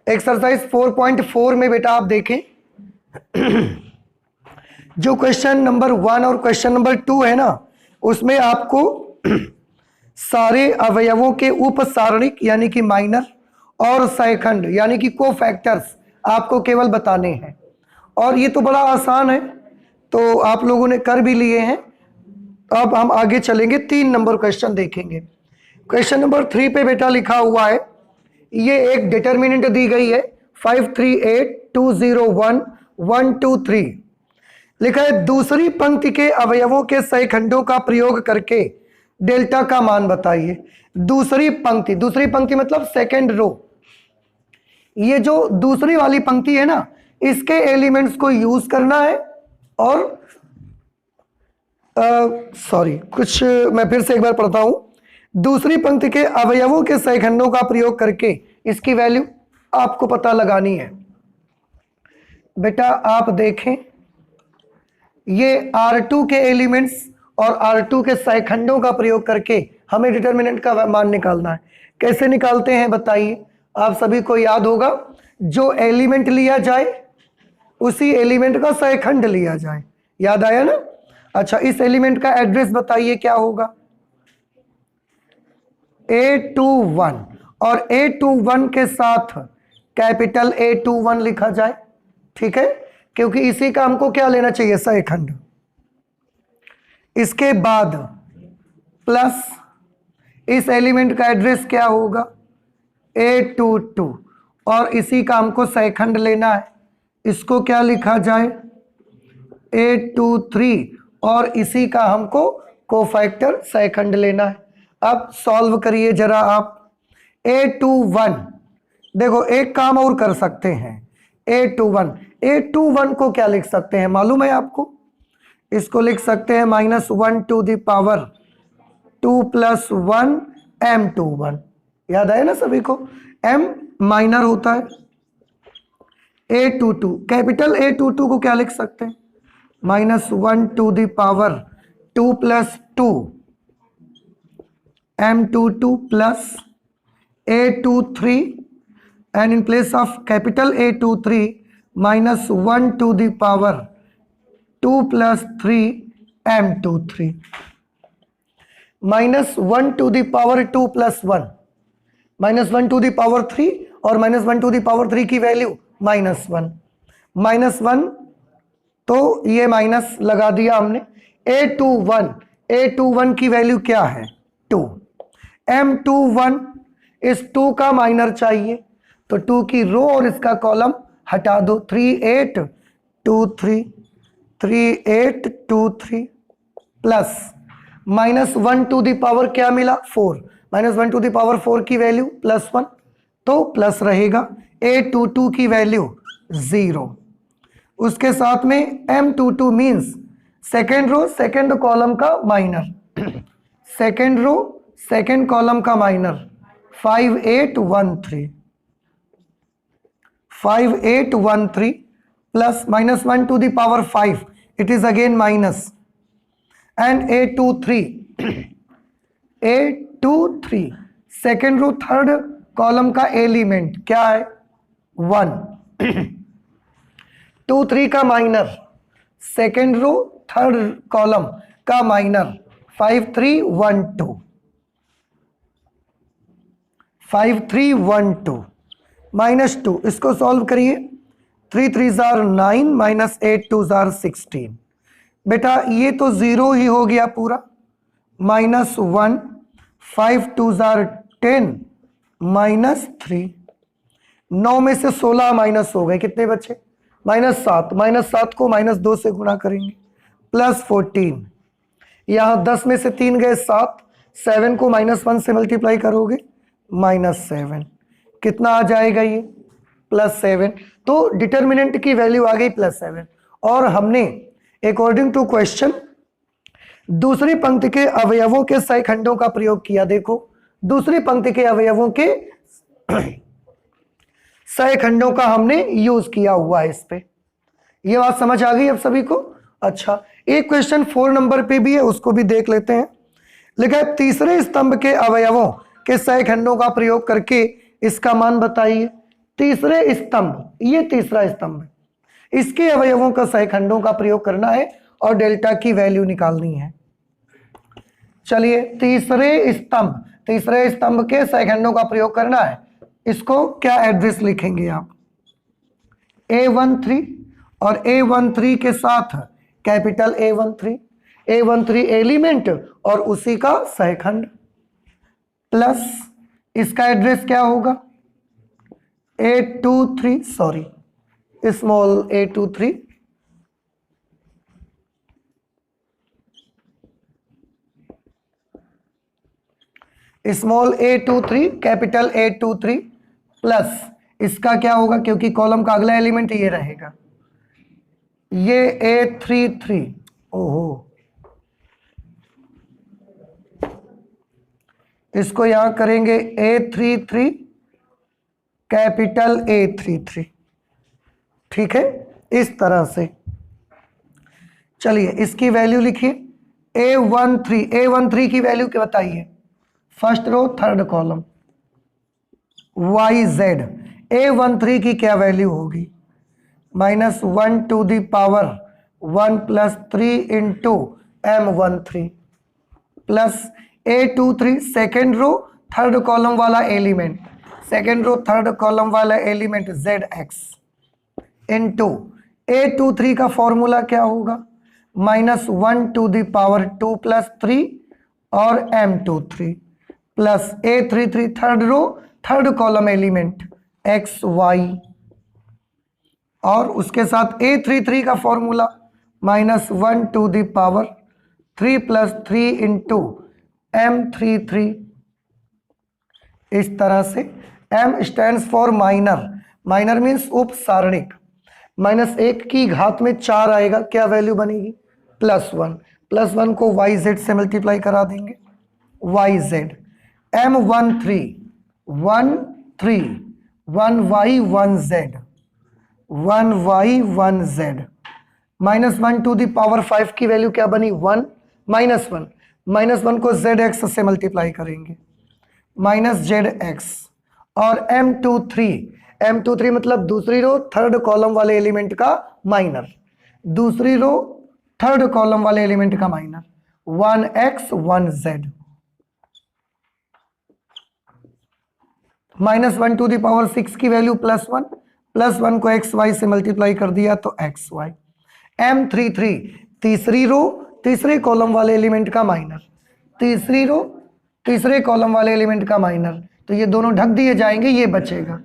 Exercise 4.4 में बेटा आप देखें जो क्वेश्चन नंबर 1 और क्वेश्चन नंबर 2 है ना, उसमें आपको सारे अवयवों के उपसारणिक यानी कि माइनर और सहखंड यानी कि कोफैक्टर्स आपको केवल बताने हैं। और ये तो बड़ा आसान है, तो आप लोगों ने कर भी लिए हैं। अब हम आगे चलेंगे, 3 नंबर क्वेश्चन देखेंगे। क्वेश्चन नंबर 3 पे बेटा लिखा हुआ है, ये एक डिटर्मिनेंट दी गई है 538201123 लिखा है दूसरी पंक्ति के अवयवों के सहखंडों का प्रयोग करके डेल्टा का मान बताइए। दूसरी पंक्ति मतलब सेकेंड रो। ये जो दूसरी वाली पंक्ति है ना, इसके एलिमेंट्स को यूज करना है और कुछ मैं फिर से एक बार पढ़ता हूं। दूसरी पंक्ति के अवयवों के सहखंडों का प्रयोग करके इसकी वैल्यू आपको पता लगानी है। बेटा आप देखें, ये R2 के एलिमेंट्स और R2 के सहखंडों का प्रयोग करके हमें डिटर्मिनेंट का मान निकालना है। कैसे निकालते हैं बताइए? आप सभी को याद होगा, जो एलिमेंट लिया जाए उसी एलिमेंट का सहखंड लिया जाए। याद आया ना? अच्छा, इस एलिमेंट का एड्रेस बताइए क्या होगा? A21 और A21 के साथ कैपिटल A21 लिखा जाए, ठीक है, क्योंकि इसी का हमको क्या लेना चाहिए? सहखंड। इसके बाद प्लस इस एलिमेंट का एड्रेस क्या होगा? A22 और इसी का हमको सहखंड लेना है, इसको क्या लिखा जाए? A23 और इसी का हमको कोफैक्टर सहखंड लेना है। अब सॉल्व करिए जरा आप। A21 देखो, एक काम और कर सकते हैं। A21 को क्या लिख सकते हैं मालूम है आपको? इसको लिख सकते हैं -1 to the power 2 + 1 M21। याद आया ना सभी को? M माइनर होता है। A22 कैपिटल A22 को क्या लिख सकते हैं? -1 to the power 2 + 2 M22 plus A23 and in place of capital A23 -1 to the power 2 + 3 M23 -1 to the power 2 + 1 -1 to the power 3 और -1 to the power 3 की वैल्यू -1 तो ये माइनस लगा दिया हमने। A21 की वैल्यू क्या है? 2। M21 इस 2 का माइनर चाहिए, तो 2 की रो और इसका कॉलम हटा दो। 3823 प्लस -1 to the power क्या मिला? 4। -1 to the power 4 की वैल्यू +1, तो प्लस रहेगा। A22 की वैल्यू 0। उसके साथ में M22 means second row second column का minor, second row second column का minor 5813 plus -1 to the power 5 it is again minus and A23 second row third column का एलिमेंट क्या है? 1। 23 का minor second row third column का minor 5312 -2। इसको solve करिए। 3 3 are 9 -8 2 are 16। बेटा ये तो 0 ही हो गया पूरा। -1 5 2 are 10 -3 9 में से 16 माइनस हो गए, कितने बचे? -7। -7 को -2 से गुणा करेंगे +14। यहाँ 10 में से 3 गए 7, 7 को -1 से मल्टीप्लाई करोगे -7, कितना आ जाएगा ये? +7। तो डिटर्मिनेंट की वैल्यू आ गई +7। और हमने अकॉर्डिंग टू क्वेश्चन दूसरी पंक्ति के अवयवों के सहखंडों का प्रयोग किया। देखो, दूसरी पंक्ति के अवयवों के सहखंडों का हमने यूज किया हुआ है इस पे। ये बात समझ आ गई अब सभी को? अच्छा, एक क्वेश्चन 4 नंबर पे भी है, उसको भी देख लेते हैं। लिखा है तीसरे स्तंभ के अवयवों के सहखंडों का प्रयोग करके इसका मान बताइए। तीसरे स्तंभ, ये तीसरा स्तंभ है, इसके अवयवों का सहखंडों का प्रयोग करना है और डेल्टा की वैल्यू निकालनी है। चलिए तीसरे स्तंभ के सहखंडों का प्रयोग करना है। इसको क्या एड्रेस लिखेंगे आप? A13 और A13 के साथ कैपिटल A13 एलिमेंट और उसी का सहखंड, प्लस इसका एड्रेस क्या होगा? A23, sorry small a23 small a23 capital A23 plus इसका क्या होगा, क्योंकि कॉलम का अगला एलिमेंट ये रहेगा, ये A33, ओहो इसको यहां करेंगे A33 कैपिटल A33, ठीक है, इस तरह से। चलिए इसकी वैल्यू लिखिए, A13 की वैल्यू क्या बताइए? First row third column YZ, A13 की क्या वैल्यू होगी? -1 to the power 1 + 3 into M13 plus A23 second row third column वाला एलिमेंट, ZX इंटू A23 का फॉर्मूला क्या होगा? -1 टू द पावर 2 + 3 और M23 plus A33 third row third column element XY और उसके साथ A33 का formula -1 to the power 3 + 3 into M33। इस तरह से M stands for minor means उप सारणिक, -1 की घात में 4 आएगा, क्या वैल्यू बनेगी? +1 को YZ से मल्टीप्लाई करा देंगे, YZ M13 1 3 1 Y 1 Z -1 to the power 5 की वैल्यू क्या बनी? 1 -1 को ZX से मल्टीप्लाई करेंगे, -ZX और M23 मतलब दूसरी रो थर्ड कॉलम वाले एलिमेंट का minor, 1X 1Z -1 to the power 6 की वैल्यू +1 को XY से मल्टीप्लाई कर दिया तो XY। M33 तीसरी रो तीसरे कॉलम वाले एलिमेंट का माइनर, तीसरे कॉलम वाले एलिमेंट का माइनर, तो ये दोनों ढक दिए जाएंगे, ये बचेगा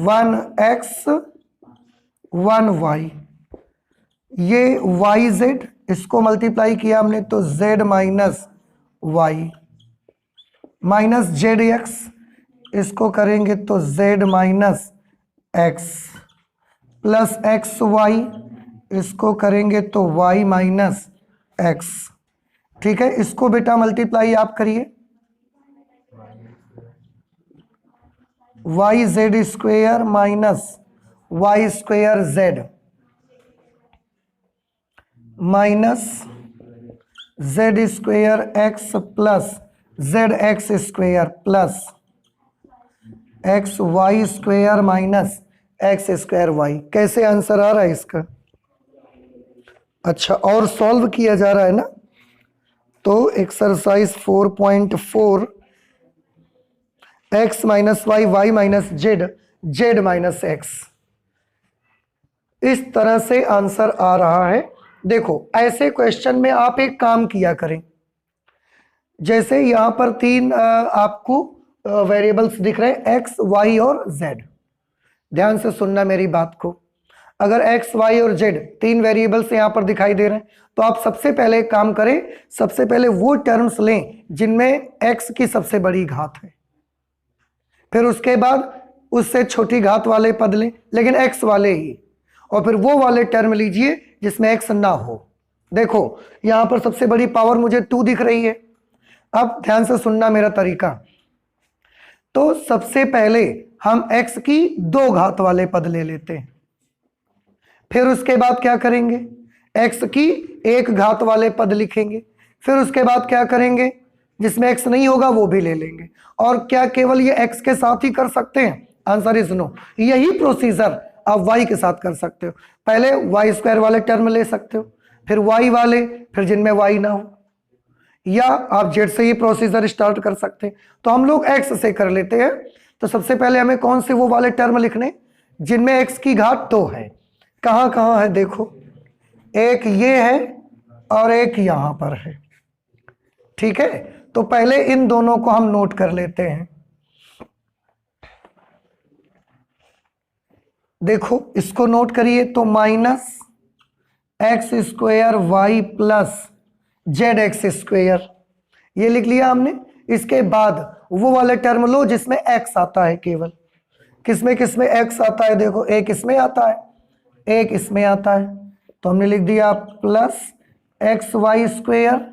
1X 1Y, ये YZ इसको मल्टीप्लाई किया हमने तो Z -Y ZX इसको करेंगे तो Z -X प्लस XY इसको करेंगे तो Y -X, ठीक है। इसको बेटा मल्टीप्लाई आप करिए, YZ square -Y square Z Z square X plus ZX square plus XY square -X square Y। कैसे आंसर आ रहा है इसका? अच्छा, और सॉल्व किया जा रहा है ना, तो exercise 4.4 X -Y Y -Z Z -X, इस तरह से आंसर आ रहा है। देखो ऐसे क्वेश्चन में आप एक काम किया करें, जैसे यहां पर 3 आपको वेरिएबल्स दिख रहे हैं X Y और Z, ध्यान से सुनना मेरी बात को। अगर X Y और Z 3 वेरिएबल्स यहां पर दिखाई दे रहे हैं तो आप सबसे पहले एक काम करें, सबसे पहले वो टर्म्स लें जिनमें X की सबसे बड़ी घात है, फिर उसके बाद उससे छोटी घात वाले पद लें लेकिन X वाले ही, और फिर वो वाले टर्म लीजिए जिसमें X ना हो। देखो यहां पर सबसे बड़ी पावर मुझे 2 दिख रही है। अब ध्यान से सुनना मेरा तरीका, तो सबसे पहले हम X की 2 घात वाले पद ले लेते हैं, फिर उसके बाद क्या करेंगे, X की 1 घात वाले पद लिखेंगे, फिर उसके बाद क्या करेंगे, जिसमें X नहीं होगा वो भी ले लेंगे। और क्या केवल ये X के साथ ही कर सकते हैं? Answer is no. यही प्रोसीजर आप y के साथ कर सकते हो। पहले वाई स्क्वायर वाले टर्म ले सकते हो, फिर y वाले, फिर जिनमें y ना हो, या आप z से ही प्रोसीजर स्टार्ट कर सकते हैं। तो हम लोग x से कर लेते हैं। तो सबसे पहले हमें कौन से वो वाले टर्म लिखने जिनमें x की घात 2 है। कहां कहां है देखो, एक ये है और एक यहां पर है। ठीक है, तो पहले इन दोनों को हम नोट कर लेते हैं। देखो इसको नोट करिए, तो minus X square Y plus Z X square, ये लिख लिया हमने। इसके बाद वो वाले टर्म लो जिसमें x आता है केवल। किसमें किसमें x आता है देखो, एक इसमें आता है, एक इसमें आता है। तो हमने लिख दिया plus x Y square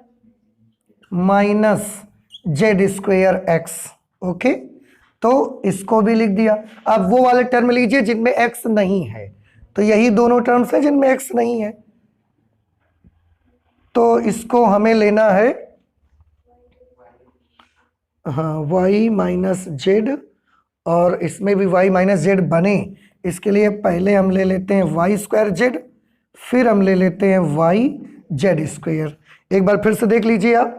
minus Z square X. Okay, तो इसको भी लिख दिया। अब वो वाले टर्म लीजिए जिनमें x नहीं है। तो यही दोनों टर्म्स हैं जिनमें x नहीं है। तो इसको हमें लेना है हाँ y माइनस जेड, और इसमें भी y माइनस जेड बने इसके लिए पहले हम ले लेते हैं वाई स्क्वायर जेड, फिर हम ले लेते हैं वाई जेड स्क्वायर। एक बार फिर से देख लीजिए आप।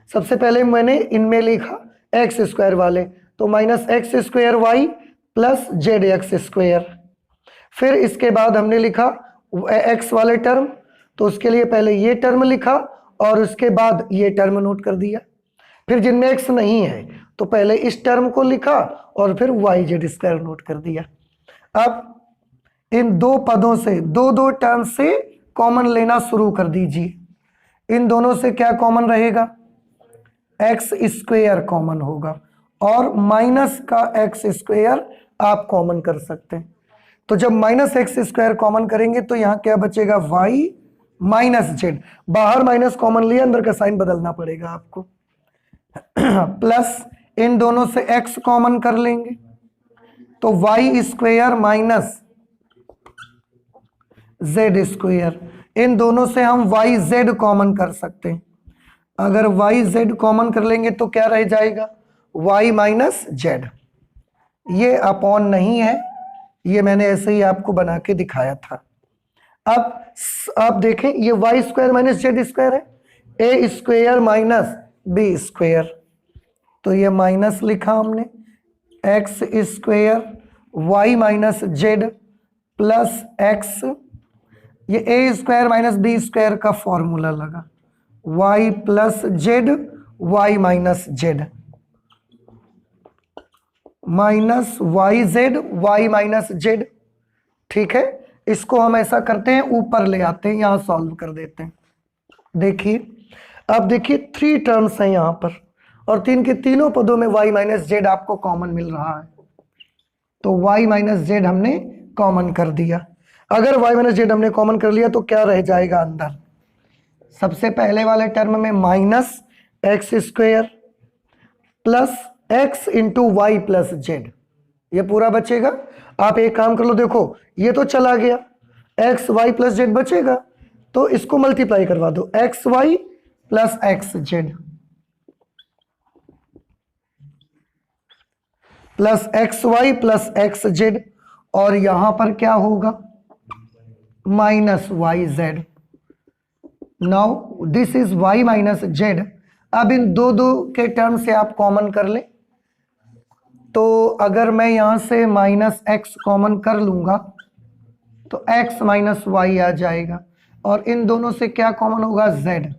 सबसे पहले मैंने इनमें लिखा एक्स स्क्वायर वाले, तो minus X square Y plus Z X square. फिर इसके बाद हमने लिखा एक्स वाले टर्म, तो उसके लिए पहले ये टर्म लिखा और उसके बाद ये टर्म नोट कर दिया। फिर जिनमें एक्स नहीं है तो पहले इस टर्म को लिखा और फिर वाई जेड स्क्वायर नोट कर दिया। अब इन दो पदों से दो दो टर्म से कॉमन लेना शुरू कर दीजिए। इन दोनों से क्या कॉमन रहेगा, एक्स स्क्वेयर कॉमन होगा और माइनस का एक्स स्क्वेयर आप कॉमन कर सकते हैं। तो जब माइनस एक्स स्क्वायर कॉमन करेंगे तो यहां क्या बचेगा, वाई माइनस जेड। बाहर माइनस कॉमन लिया, अंदर का साइन बदलना पड़ेगा आपको। प्लस इन दोनों से x कॉमन कर लेंगे तो Y square minus Z square. इन दोनों से हम वाई जेड कॉमन कर सकते हैं। अगर वाई जेड कॉमन कर लेंगे तो क्या रह जाएगा, वाई माइनस जेड। ये अपॉन नहीं है, ये मैंने ऐसे ही आपको बना के दिखाया था। अब आप देखें ये Y square minus Z square है, A square minus B square. तो ये माइनस लिखा हमने, X square Y minus Z plus X, ये A square minus B square का फॉर्मूला लगा, Y plus Z Y minus Z minus Y Z Y minus Z. ठीक है, इसको हम ऐसा करते हैं ऊपर ले आते हैं, यहां सॉल्व कर देते हैं। देखिए अब देखिए 3 टर्म्स हैं यहां पर और तीन के तीनों पदों में y माइनस जेड आपको कॉमन मिल रहा है। तो y माइनस जेड हमने कॉमन कर दिया। अगर y माइनस जेड हमने कॉमन कर लिया तो क्या रह जाएगा अंदर, सबसे पहले वाले टर्म में minus X square plus X into Y plus Z, ये पूरा बचेगा। आप एक काम कर लो, देखो ये तो चला गया, एक्स वाई प्लस जेड बचेगा, तो इसको मल्टीप्लाई करवा दो, x y plus x z plus x y plus x z, और यहां पर क्या होगा, minus Y z. Now this is y minus z. अब इन दो दो के टर्म से आप कॉमन कर ले, तो अगर मैं यहां से माइनस एक्स कॉमन कर लूंगा तो x माइनस वाई आ जाएगा, और इन दोनों से क्या कॉमन होगा, z,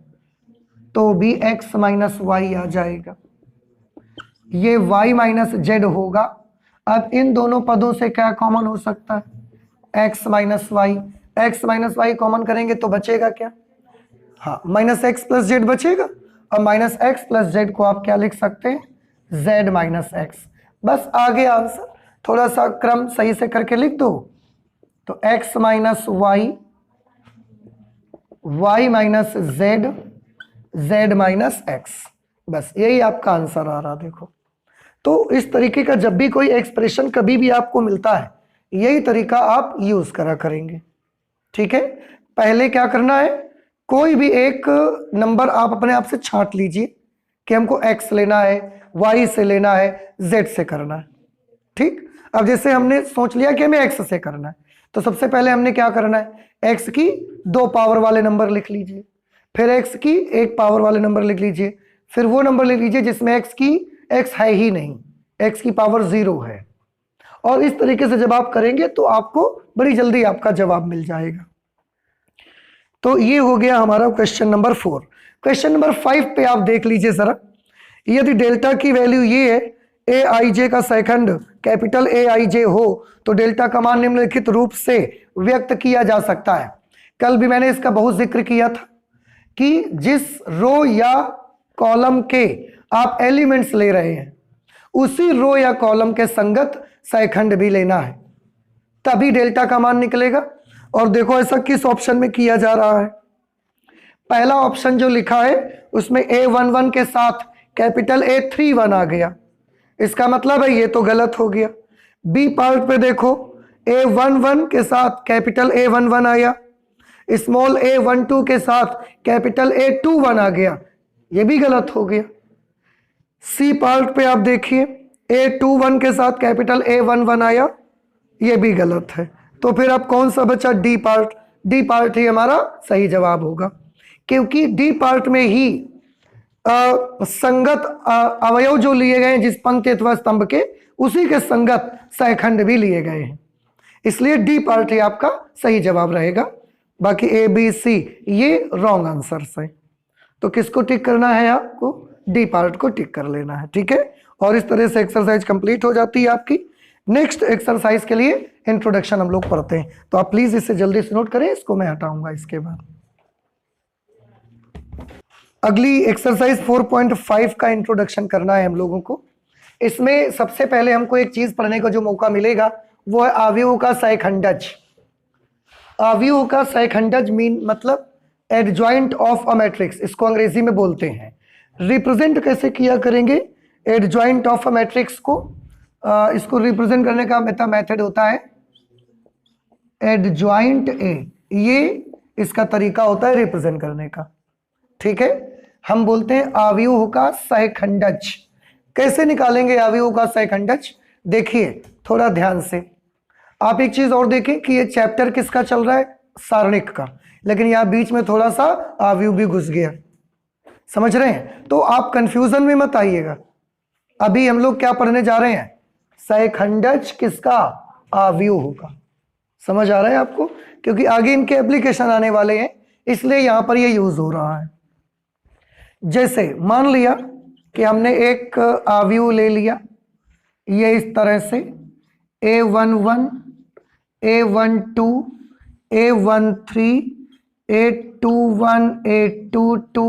तो भी x माइनस वाई आ जाएगा। ये y माइनस जेड होगा। अब इन दोनों पदों से क्या कॉमन हो सकता है, x minus y. X minus y common करेंगे तो बचेगा क्या, हाँ माइनस एक्स प्लस जेड बचेगा। और माइनस एक्स प्लस जेड को आप क्या लिख सकते हैं, z माइनस एक्स। बस आगे आंसर, थोड़ा सा क्रम सही से करके लिख दो। तो x minus y, y minus z, z minus x, बस यही आपका आंसर आ रहा। देखो तो इस तरीके का जब भी कोई एक्सप्रेशन कभी भी आपको मिलता है, यही तरीका आप यूज करा करेंगे। ठीक है, पहले क्या करना है, कोई भी एक नंबर आप अपने आप से छांट लीजिए कि हमको x लेना है, y से लेना है, z से करना है। ठीक, अब जैसे हमने सोच लिया कि हमें एक्स से करना है, तो सबसे पहले हमने क्या करना है, एक्स की 2 पावर वाले नंबर लिख लीजिए, फिर एक्स की 1 पावर वाले नंबर लिख लीजिए, फिर वो नंबर लिख लीजिए जिसमें एक्स है ही नहीं, एक्स की पावर 0 है। और इस तरीके से जब आप करेंगे तो आपको बड़ी जल्दी आपका जवाब मिल जाएगा। तो ये हो गया हमारा क्वेश्चन नंबर 4। क्वेश्चन नंबर 5 पे आप देख लीजिए जरा, यदि डेल्टा की वैल्यू ये है, ए आई जे का सेकंड कैपिटल ए आई जे हो, तो डेल्टा का मान निम्नलिखित रूप से व्यक्त किया जा सकता है। कल भी मैंने इसका बहुत जिक्र किया था कि जिस रो या कॉलम के आप एलिमेंट्स ले रहे हैं, उसी रो या कॉलम के संगत सेकंड भी लेना है, तभी डेल्टा का मान निकलेगा। और देखो ऐसा किस ऑप्शन में किया जा रहा है। पहला ऑप्शन जो लिखा है उसमें A11 के साथ कैपिटल A31 आ गया, इसका मतलब है ये तो गलत हो गया। बी पार्ट पे देखो, A11 के साथ कैपिटल A11 आया, स्मॉल a12 के साथ कैपिटल A21 आ गया, ये भी गलत हो गया। सी पार्ट पे आप देखिए, A21 के साथ कैपिटल A11 आया, ये भी गलत है। तो फिर अब कौन सा बचा, डी पार्ट। डी पार्ट ही हमारा सही जवाब होगा, क्योंकि डी पार्ट में ही संगत अवयव जो लिए गए हैं जिस पंक्ति अथवा स्तंभ के, उसी के संगत सेकंड भी लिए गए हैं, इसलिए डी पार्ट ही आपका सही जवाब रहेगा। बाकी ए बी सी ये रॉन्ग आंसर है। तो किसको टिक करना है, आपको डी पार्ट को टिक कर लेना है, ठीक है। और इस तरह से एक्सरसाइज कंप्लीट हो जाती है आपकी। नेक्स्ट एक्सरसाइज के लिए इंट्रोडक्शन हम लोग पढ़ते हैं, तो आप प्लीज इसे जल्दी से नोट करें, इसको मैं हटाऊंगा इसके बाद। अगली एक्सरसाइज 4.5 का इंट्रोडक्शन करना है हम लोगों को। इसमें सबसे पहले हमको एक चीज पढ़ने का जो मौका मिलेगा वो है अवयव का सहखंडज। अवयव का सहखंडज मतलब एडजॉइंट ऑफ अ मैट्रिक्स, इसको अंग्रेजी में बोलते हैं। रिप्रेजेंट कैसे किया करेंगे एडजॉइंट ऑफ अ मैट्रिक्स को, इसको रिप्रेजेंट करने का मेथड होता है एडजॉइंट ए, ये इसका तरीका होता है रिप्रेजेंट करने का, ठीक है। हम बोलते हैं अवयव का सहखंडज। कैसे निकालेंगे अवयव का सहखंडज, देखिए थोड़ा ध्यान से। आप एक चीज और देखें कि ये चैप्टर किसका चल रहा है, सारणिक का, लेकिन यहां बीच में थोड़ा सा अवयव भी घुस गया, समझ रहे हैं। तो आप कंफ्यूजन में मत आइएगा, अभी हम लोग क्या पढ़ने जा रहे हैं, सहखंडज किसका, अवयव होगा। समझ आ रहा है आपको, क्योंकि आगे इनके एप्लीकेशन आने वाले हैं, इसलिए यहां पर ये यूज हो रहा है। जैसे मान लिया कि हमने एक अवयव ले लिया, ये इस तरह से A11, A12, A13, A21, A22,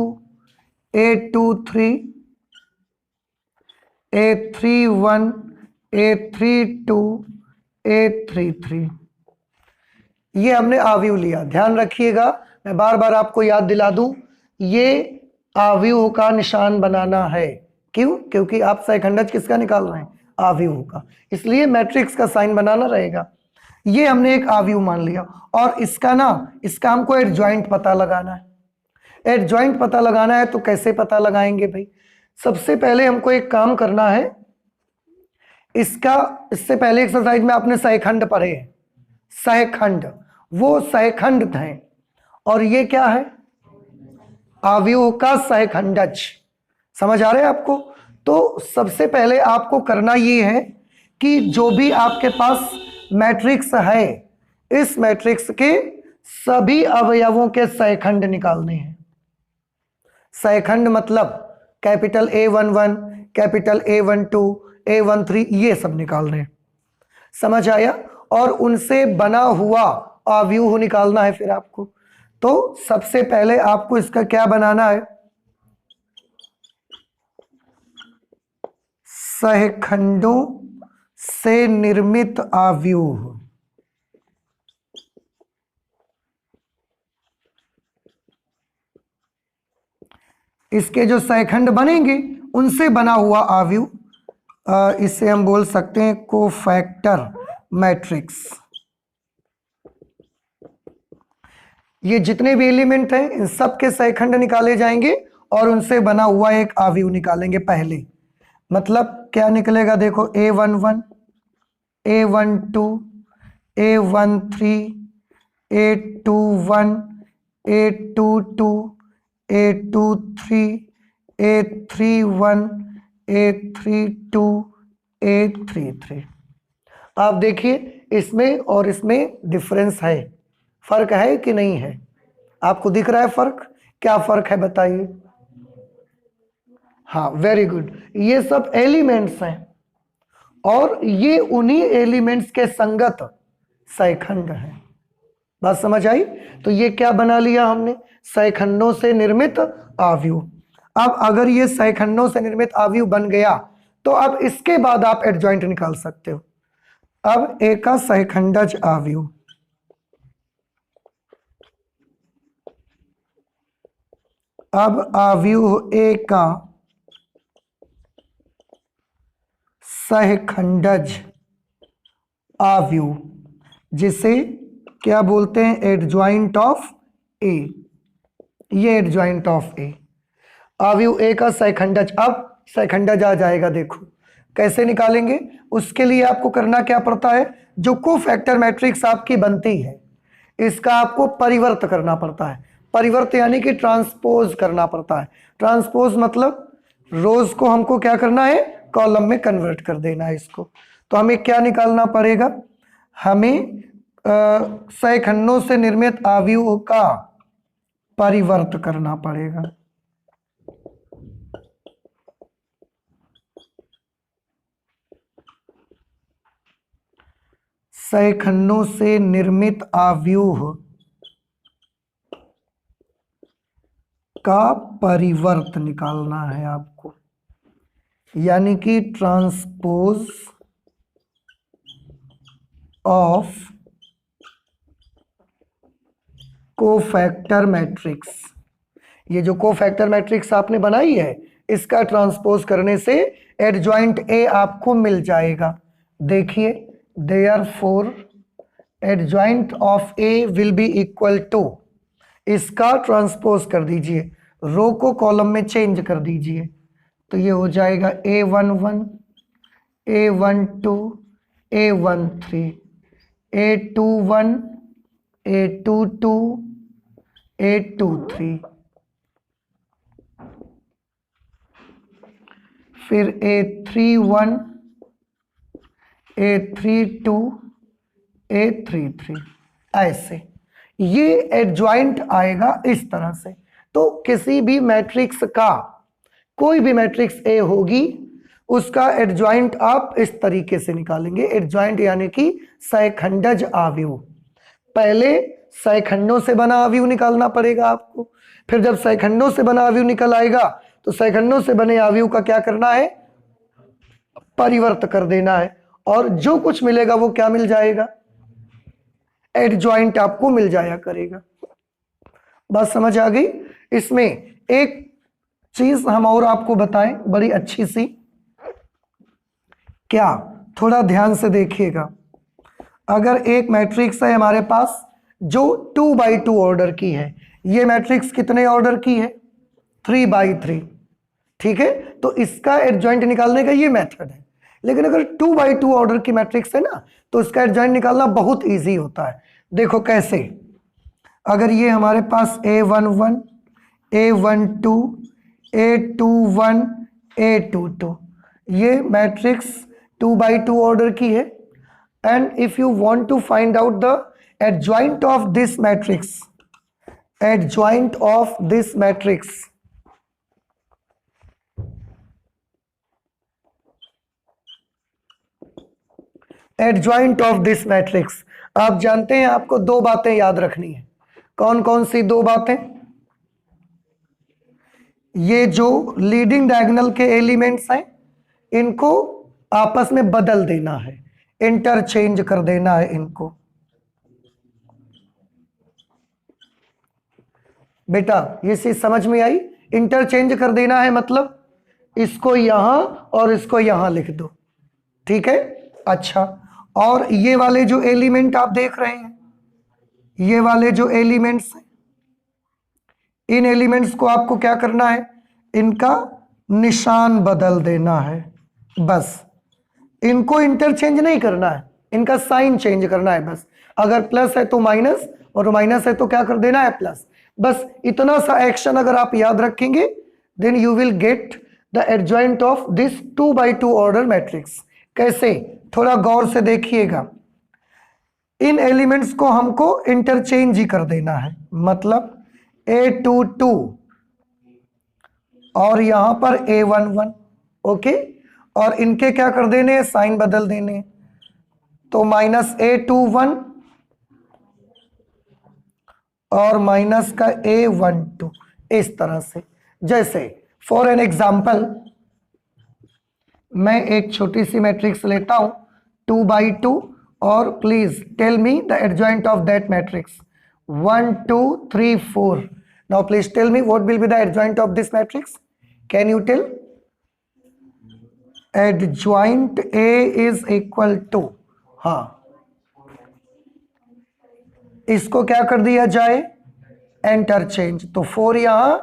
A23, A31, A32, A33, ये हमने अवयव लिया। ध्यान रखिएगा, मैं बार बार आपको याद दिला दूं, ये अवयव का निशान बनाना है। क्यों, क्योंकि आप सहखंडज किसका निकाल रहे हैं, अवयव का, इसलिए मैट्रिक्स का साइन बनाना रहेगा। ये हमने एक अवयव मान लिया, और इसका हमको एडजॉइंट पता लगाना है। एडजॉइंट पता लगाना है तो कैसे पता लगाएंगे भाई, सबसे पहले हमको एक काम करना है, इससे पहले एक्सरसाइज में आपने सहखंड पढ़े हैं, सहखंड, वो सहखंड थे, और ये क्या है, अवयव का सहखंडज। समझ आ रहा है आपको। तो सबसे पहले आपको करना ये है कि जो भी आपके पास मैट्रिक्स है, इस मैट्रिक्स के सभी अवयवों के सहखंड निकालने हैं। सहखंड मतलब capital A11, capital A12, A13, ये सब निकालने हैं, समझ आया। और उनसे बना हुआ अवयव निकालना है फिर आपको। तो सबसे पहले आपको इसका क्या बनाना है, सहखंडों से निर्मित अवयव। इसके जो सहखंड बनेंगे उनसे बना हुआ अवयव, इसे हम बोल सकते हैं कोफैक्टर मैट्रिक्स। ये जितने भी एलिमेंट हैं इन सब के सहखंड निकाले जाएंगे और उनसे बना हुआ एक अवयव निकालेंगे पहले। मतलब क्या निकलेगा, देखो A11, A12, A13, A21, A22, A23, A31, A32, A33। आप देखिए इसमें और इसमें डिफरेंस है, फर्क है कि नहीं है? आपको दिख रहा है फर्क? क्या फर्क है बताइए? हाँ, वेरी गुड। ये सब एलिमेंट्स हैं और ये उन्हीं एलिमेंट्स के संगत सैखंड हैं। बात समझ आई? तो ये क्या बना लिया हमने? सैखंडों से निर्मित आव्यूह। अब अगर ये सैखंडों से निर्मित आव्यूह बन गया तो अब इसके बाद आप एडजॉइंट निकाल सकते हो। अब ए का सैखंडज आव्यूह, अब आव्यूह ए का सहखंडज आव्यूह, जिसे क्या बोलते हैं? एडजॉइंट ऑफ ए। ये एडजॉइंट ऑफ ए, आव्यूह ए का सहखंडज। अब सहखंडज आ जाएगा, देखो कैसे निकालेंगे। उसके लिए आपको करना क्या पड़ता है? जो कोफैक्टर मैट्रिक्स आपकी बनती है इसका आपको परिवर्त करना पड़ता है। परिवर्त यानी कि ट्रांसपोज करना पड़ता है। ट्रांसपोज मतलब रोज को हमको क्या करना है? कॉलम में कन्वर्ट कर देना है इसको। तो हमें क्या निकालना पड़ेगा? हमें सैखंडों से निर्मित आव्यूह का परिवर्त करना पड़ेगा। सैखंडों से निर्मित आव्यूह का परिवर्त निकालना है आपको, यानी कि ट्रांसपोज ऑफ कोफैक्टर मैट्रिक्स। ये जो कोफैक्टर मैट्रिक्स आपने बनाई है इसका ट्रांसपोज करने से एडजॉइंट ए आपको मिल जाएगा। देखिए, therefore adjoint of A will be equal to, इसका ट्रांसपोज कर दीजिए, रो को कॉलम में चेंज कर दीजिए, तो ये हो जाएगा A11, A12, A13, A21, A22, A23, फिर A31, A32, A33, ऐसे ये एडजॉइंट आएगा इस तरह से। तो किसी भी मैट्रिक्स का, कोई भी मैट्रिक्स ए होगी उसका एडजॉइंट आप इस तरीके से निकालेंगे। एडजॉइंट यानी कि सैखंडज आव्यूह। पहले सैखंडों से बना आव्यूह निकालना पड़ेगा आपको, फिर जब सैखंडों से बना आव्यूह निकल आएगा तो सैखंडों से बने आव्यूह का क्या करना है? परिवर्त कर देना है, और जो कुछ मिलेगा वो क्या मिल जाएगा? एडजॉइंट आपको मिल जाया करेगा। बात समझ आ गई? इसमें एक चीज हम और आपको बताएं बड़ी अच्छी सी, क्या? थोड़ा ध्यान से देखिएगा। अगर एक मैट्रिक्स है हमारे पास जो 2x2 ऑर्डर की है, ये मैट्रिक्स कितने ऑर्डर की है? 3x3, ठीक है? तो इसका एडजॉइंट निकालने का ये मेथड है। लेकिन अगर 2x2 ऑर्डर की मैट्रिक्स है ना तो इसका एडजॉइंट निकालना बहुत इजी होता है। देखो कैसे। अगर ये हमारे पास A11, A12, A21, A22, ये मैट्रिक्स 2x2 ऑर्डर की है, and if you want to find out the adjoint of this matrix, adjoint of this matrix, adjoint of this matrix, आप जानते हैं आपको दो बातें याद रखनी है। कौन कौन सी दो बातें? ये जो लीडिंग डायगोनल के एलिमेंट्स हैं इनको आपस में बदल देना है, इंटरचेंज कर देना है इनको। बेटा ये चीज समझ में आई? इंटरचेंज कर देना है मतलब इसको यहां और इसको यहां लिख दो, ठीक है? अच्छा, और ये वाले जो एलिमेंट आप देख रहे हैं, ये वाले जो एलिमेंट्स हैं, इन एलिमेंट्स को आपको क्या करना है? इनका निशान बदल देना है, बस। इनको इंटरचेंज नहीं करना है, इनका साइन चेंज करना है बस। अगर प्लस है तो माइनस और माइनस है तो क्या कर देना है प्लस। बस इतना सा एक्शन अगर आप याद रखेंगे then you will get the adjoint of this 2x2 order matrix. कैसे, थोड़ा गौर से देखिएगा। इन एलिमेंट्स को हमको इंटरचेंज ही कर देना है, मतलब A22 और यहां पर A11, ओके, और इनके क्या कर देने हैं, साइन बदल देने हैं। तो -A21 और माइनस का A12 इस तरह से। जैसे फॉर एन एग्जाम्पल मैं एक छोटी सी मैट्रिक्स लेता हूं 2x2 और please tell me the adjoint of that matrix 1 2 3 4। Now please tell me what will be the adjoint of this matrix. Can you tell? Adjoint A is equal to, हाँ, इसको क्या कर दिया जाए, इंटरचेंज। तो 4 यहां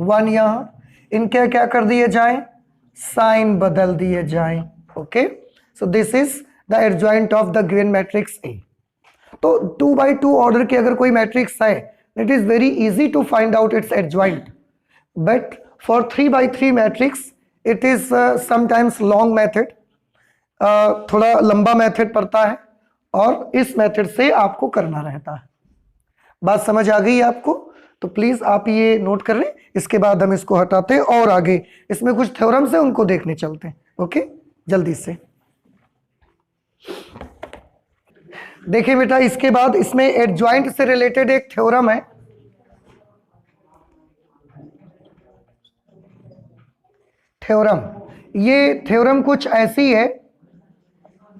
1 यहां, इनके क्या कर दिए जाए, साइन बदल दिए जाए। Okay, so this is the adjoint of the given matrix A. तो 2x2 ऑर्डर की अगर कोई मैट्रिक्स है it is very easy to find out its adjoint, but for 3x3 matrix it is sometimes long method, थोड़ा लंबा method पड़ता है और इस मेथड से आपको करना रहता है। बात समझ आ गई आपको? तो प्लीज आप ये नोट कर लें, इसके बाद हम इसको हटाते हैं और आगे इसमें कुछ थ्योरम्स है उनको देखने चलते हैं। ओके, जल्दी से देखिए बेटा, इसके बाद इसमें एडजॉइंट से रिलेटेड एक थ्योरम है। थ्योरम, ये थ्योरम कुछ ऐसी है,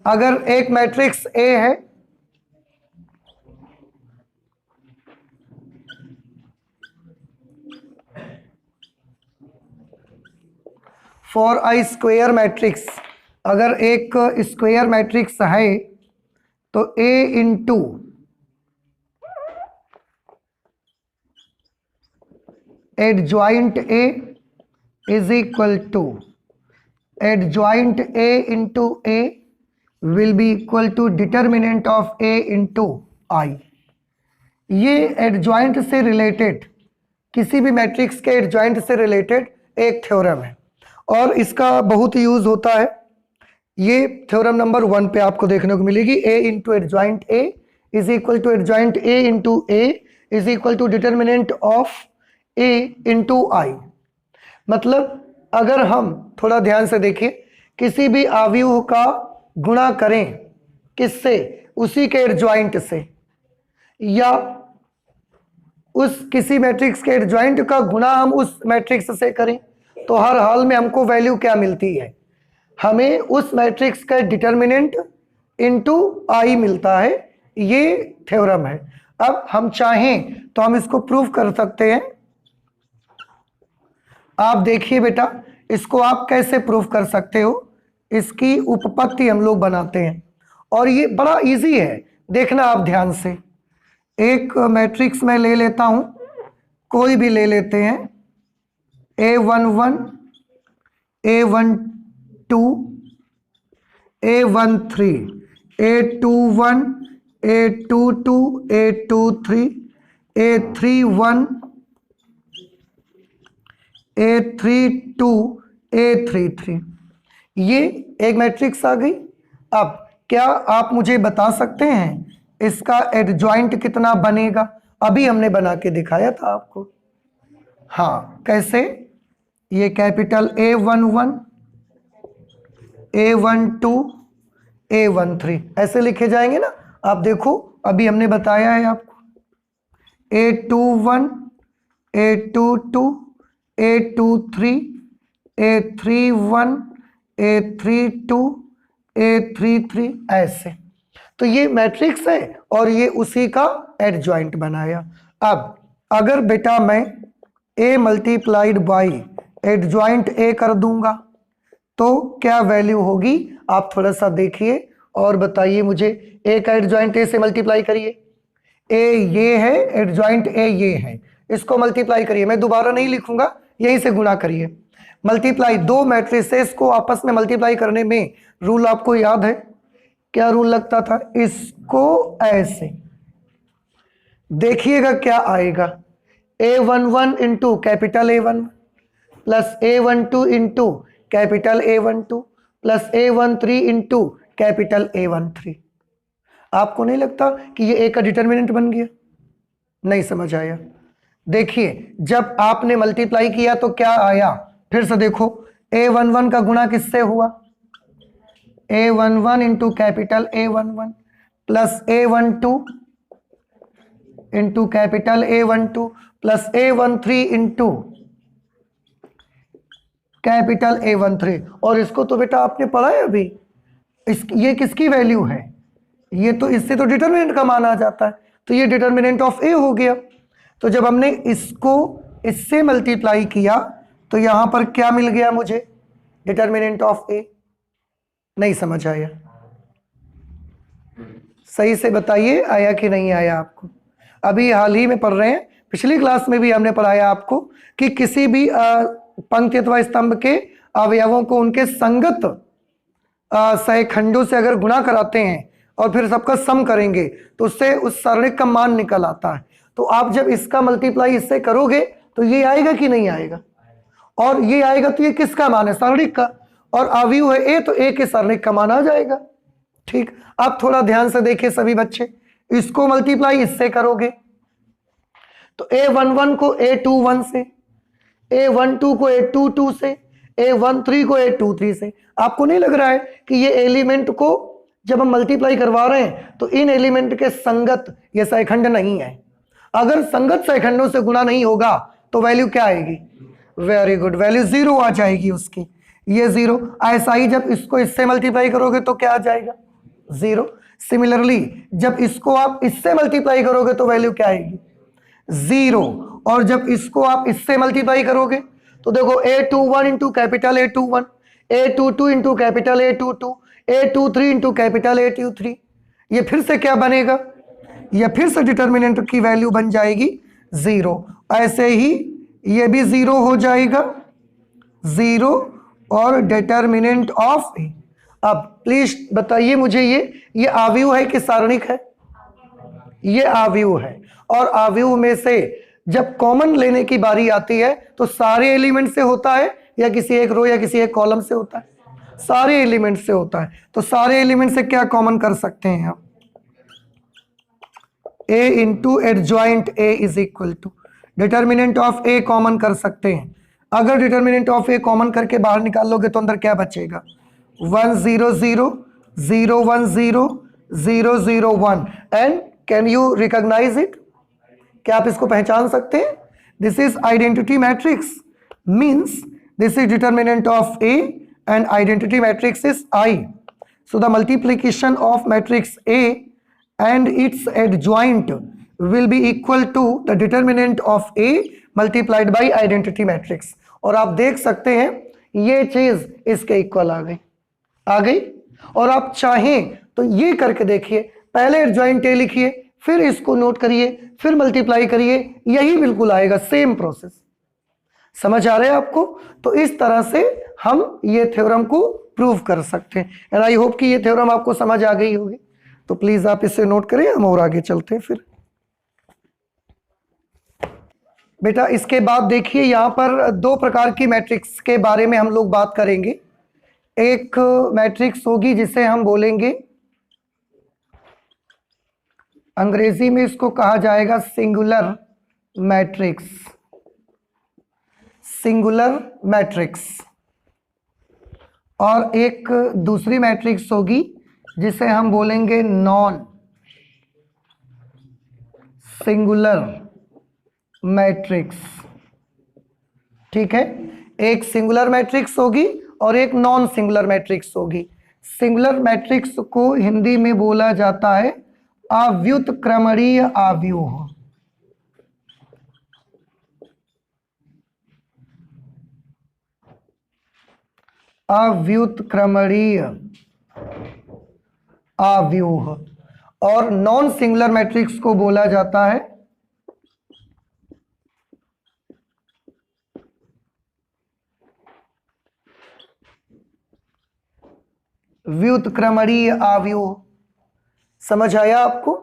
अगर एक मैट्रिक्स ए है फॉर अ स्क्वायर मैट्रिक्स, अगर एक स्क्वायर मैट्रिक्स है तो A into adjoint A is equal to adjoint A into A will be equal to determinant of A into I। ये एडजॉइंट से रिलेटेड, किसी भी मैट्रिक्स के एडजॉइंट से रिलेटेड एक थ्योरम है और इसका बहुत यूज होता है। ये थ्योरम नंबर 1 पे आपको देखने को मिलेगी, A into adjoint A is equal to adjoint A into A is equal to determinant of A into I। मतलब अगर हम थोड़ा ध्यान से देखिए, किसी भी अवयव का गुणा करें किससे, उसी के एडजॉइंट से, या उस किसी मैट्रिक्स के एडजॉइंट का गुणा हम उस मैट्रिक्स से करें, तो हर हाल में हमको वैल्यू क्या मिलती है, हमें उस मैट्रिक्स का डिटर्मिनेंट इनटू आई मिलता है। ये थ्योरम है। अब हम चाहें तो हम इसको प्रूव कर सकते हैं। आप देखिए बेटा, इसको आप कैसे प्रूव कर सकते हो, इसकी उपपत्ति हम लोग बनाते हैं और ये बड़ा इजी है, देखना आप ध्यान से। एक मैट्रिक्स में ले लेता हूं, कोई भी ले लेते हैं, A11 A12 A13 A21 A22 A23 A31 A32 A33, ये एक मैट्रिक्स आ गई। अब क्या आप मुझे बता सकते हैं इसका एडजॉइंट कितना बनेगा? अभी हमने बना के दिखाया था आपको। हाँ, कैसे? ये कैपिटल A11 A12 A13 ऐसे लिखे जाएंगे ना। आप देखो, अभी हमने बताया है आपको, A21 A22 A23 A31 A32 A33 ऐसे। तो ये मैट्रिक्स है और ये उसी का एडजॉइंट बनाया। अब अगर बेटा मैं A multiplied by adjoint A कर दूंगा तो क्या वैल्यू होगी? आप थोड़ा सा देखिए और बताइए मुझे। A का एडजॉइंट A से मल्टीप्लाई करिए, A ये है, एडजॉइंट A ये है, इसको मल्टीप्लाई करिए। मैं दोबारा नहीं लिखूंगा, यहीं से गुणा करिए। मल्टीप्लाई, दो मैट्रिसेस को आपस में मल्टीप्लाई करने में रूल आपको याद है, क्या रूल लगता था, इसको ऐसे देखिएगा क्या आएगा, A11 into capital A11 plus A12 into capital A12 plus A13 into capital A13। आपको नहीं लगता कि ये A का डिटर्मिनेंट बन गया? नहीं समझ आया? देखिए जब आपने मल्टीप्लाई किया तो क्या आया, फिर से देखो, A11 का गुणा किससे हुआ, A11 into capital A11 plus A12 into capital A12 plus A13 into capital A13। और इसको तो बेटा आपने पढ़ा है अभी, ये किसकी वैल्यू है, ये तो इससे तो डिटर्मिनेंट का मान आ जाता है, तो ये डिटर्मिनेंट ऑफ A हो गया। तो जब हमने इसको इससे मल्टीप्लाई किया तो यहां पर क्या मिल गया मुझे, डिटर्मिनेंट ऑफ A। नहीं समझ आया? सही से बताइए आया कि नहीं आया आपको? अभी हाल ही में पढ़ रहे हैं, पिछली क्लास में भी हमने पढ़ाया आपको कि किसी भी पंक्ति अथवा स्तंभ के अवयवों को उनके संगत सहखंडों से अगर गुणा कराते हैं और फिर सबका सम करेंगे तो उससे उस सारणिक का मान निकल आता है। तो आप जब इसका मल्टीप्लाई इससे करोगे तो ये आएगा कि नहीं आएगा, और ये आएगा तो ये किसका मान है, सारणिक का, और अवयव है A तो A के सारणिक का मान आ जाएगा। ठीक, अब थोड़ा ध्यान से देखिए सभी बच्चे, इसको मल्टीप्लाई इससे करोगे तो A11 को A21 से, A12 को A22 से, A13 को A23 से। आपको नहीं लग रहा है कि ये एलिमेंट को जब हम मल्टीप्लाई करवा रहे हैं तो इन एलिमेंट के संगत ये सहखंड नहीं है, अगर संगत सहखंडों से गुणा नहीं होगा तो वैल्यू क्या आएगी, वेरी गुड, वैल्यू 0 आ जाएगी उसकी, ये 0। ऐसा ही जब इसको इससे मल्टीप्लाई करोगे तो क्या आ जाएगा, 0। सिमिलरली जब इसको आप इससे मल्टीप्लाई करोगे तो वैल्यू क्या आएगी, 0। और जब इसको आप इससे मल्टीप्लाई करोगे तो देखो A21 into capital A21, A22 into capital A22, A23 into capital A23, ये फिर से क्या बनेगा, ये फिर से डिटर्मिनेंट की वैल्यू बन जाएगी 0। ऐसे ही ये भी 0 हो जाएगा, 0 और डिटर्मिनेंट ऑफ A। अब प्लीज बताइए मुझे, ये अवयव है कि सारणिक है, ये अवयव है, और अवयव में से जब कॉमन लेने की बारी आती है तो सारे एलिमेंट से होता है या किसी एक रो या किसी एक कॉलम से होता है, सारे एलिमेंट से होता है। तो सारे एलिमेंट से क्या कॉमन कर सकते हैं आप, A into adjoint A is equal to determinant of A common कर सकते हैं। अगर डिटर्मिनेंट ऑफ A कॉमन करके बाहर निकाल लोगे तो अंदर क्या बचेगा, 1 0 0 0 1 0 0 0 1। And can you recognise it, क्या आप इसको पहचान सकते हैं, this is identity matrix, means this is determinant of A and identity matrix is I। So the multiplication of matrix A and its adjoint will be equal to the determinant of A multiplied by identity matrix। और आप देख सकते हैं ये चीज इसके equal आ गई। और आप चाहें तो ये करके देखिए, पहले एडजॉइंट A लिखिए, फिर इसको नोट करिए, फिर मल्टीप्लाई करिए, यही बिल्कुल आएगा, सेम प्रोसेस। समझ आ रहा है आपको? तो इस तरह से हम ये थ्योरम को प्रूव कर सकते हैं। एंड आई होप कि ये थ्योरम आपको समझ आ गई होगी, तो प्लीज आप इसे नोट करें, हम और आगे चलते हैं। फिर बेटा इसके बाद देखिए यहां पर दो प्रकार की मैट्रिक्स के बारे में हम लोग बात करेंगे। एक मैट्रिक्स होगी जिसे हम बोलेंगे, अंग्रेजी में इसको कहा जाएगा सिंगुलर मैट्रिक्स, सिंगुलर मैट्रिक्स। और एक दूसरी मैट्रिक्स होगी जिसे हम बोलेंगे नॉन सिंगुलर मैट्रिक्स। ठीक है, एक सिंगुलर मैट्रिक्स होगी और एक नॉन सिंगुलर मैट्रिक्स होगी। सिंगुलर मैट्रिक्स को हिंदी में बोला जाता है अव्युत्क्रमणीय अवयव। अव्युत्क्रमणीय अवयव। और नॉन सिंगुलर मैट्रिक्स को बोला जाता है व्युत्क्रमणीय अवयव। समझ आया आपको?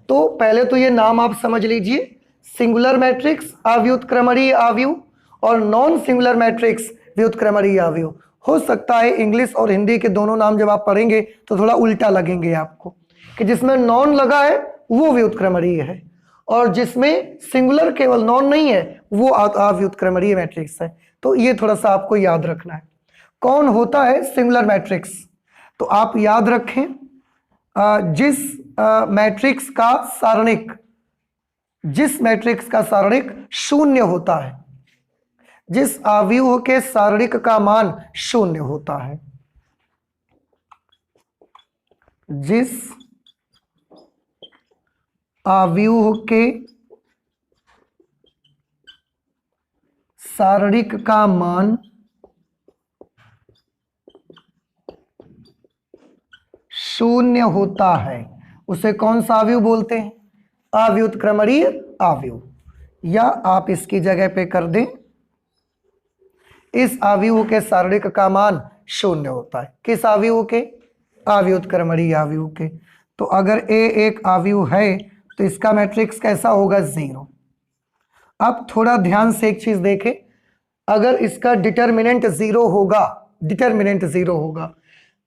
तो पहले तो ये नाम आप समझ लीजिए, सिंगुलर मैट्रिक्स अव्युत्क्रमणीय अवयव और नॉन सिंगुलर मैट्रिक्स व्युत्क्रमणीय अवयव। हो सकता है इंग्लिश और हिंदी के दोनों नाम जब आप पढ़ेंगे तो थोड़ा उल्टा लगेंगे आपको, कि जिसमें नॉन लगा है वो व्युत्क्रमणीय है और जिसमें सिंगुलर केवल नॉन नहीं है वो अव्युत्क्रमणीय मैट्रिक्स है। तो ये थोड़ा सा आपको याद रखना है। कौन होता है सिंगुलर मैट्रिक्स? तो आप याद रखें, जिस मैट्रिक्स का सारणिक शून्य होता है, जिस अवयव के सारणिक का मान शून्य होता है, जिस अवयव के सारणिक का मान शून्य होता है उसे कौन सा अवयव बोलते हैं? अव्युत्क्रमणीय अवयव। या आप इसकी जगह पे कर दें, इस अवयव के सारणिक का मान शून्य होता है। किस अवयव के? अव्युत्क्रमणीय अवयव के। तो अगर ए एक अवयव है तो इसका मैट्रिक्स कैसा होगा? 0। अब थोड़ा ध्यान से एक चीज देखें, अगर इसका डिटर्मिनेंट 0 होगा,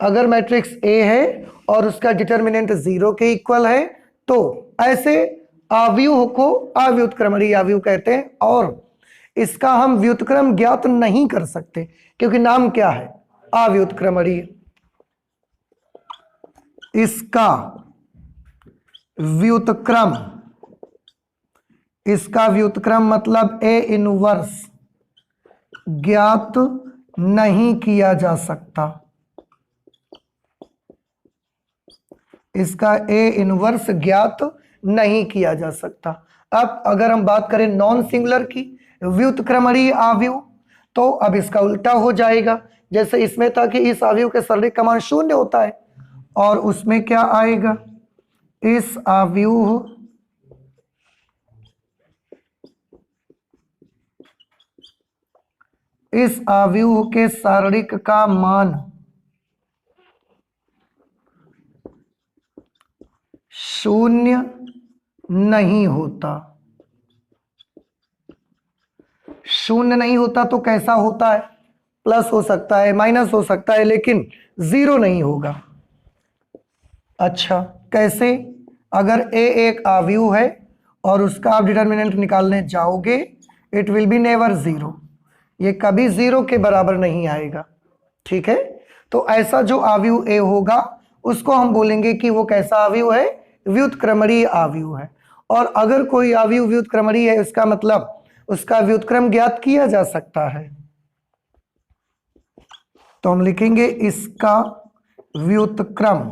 अगर मैट्रिक्स ए है और उसका डिटर्मिनेंट 0 के इक्वल है तो ऐसे अवयव को अव्युत्क्रमणीय अवयव कहते हैं और इसका हम व्युत्क्रम ज्ञात नहीं कर सकते क्योंकि नाम क्या है? अव्युत्क्रमणीय। इसका व्युत्क्रम मतलब ए इनवर्स ज्ञात नहीं किया जा सकता। इसका ए इनवर्स ज्ञात नहीं किया जा सकता। अब अगर हम बात करें नॉन सिंगुलर की, व्युत्क्रमणीय अवयव, तो अब इसका उल्टा हो जाएगा। जैसे इसमें था कि इस अवयव के सारणिक का मान शून्य होता है और उसमें क्या आएगा? इस अवयव के सारणिक का मान शून्य नहीं होता। शून्य नहीं होता तो कैसा होता है? प्लस हो सकता है, माइनस हो सकता है, लेकिन 0 नहीं होगा। अच्छा, कैसे? अगर ए एक अवयव है और उसका आप डिटर्मिनेंट निकालने जाओगे, इट विल बी नेवर 0। ये कभी 0 के बराबर नहीं आएगा। ठीक है? तो ऐसा जो अवयव ए होगा उसको हम बोलेंगे कि वो कैसा अवयव है? व्युत्क्रमणीय अवयव है। और अगर कोई अवयव व्युत्क्रमणीय है उसका मतलब उसका व्युत्क्रम ज्ञात किया जा सकता है। तो हम लिखेंगे इसका व्युत्क्रम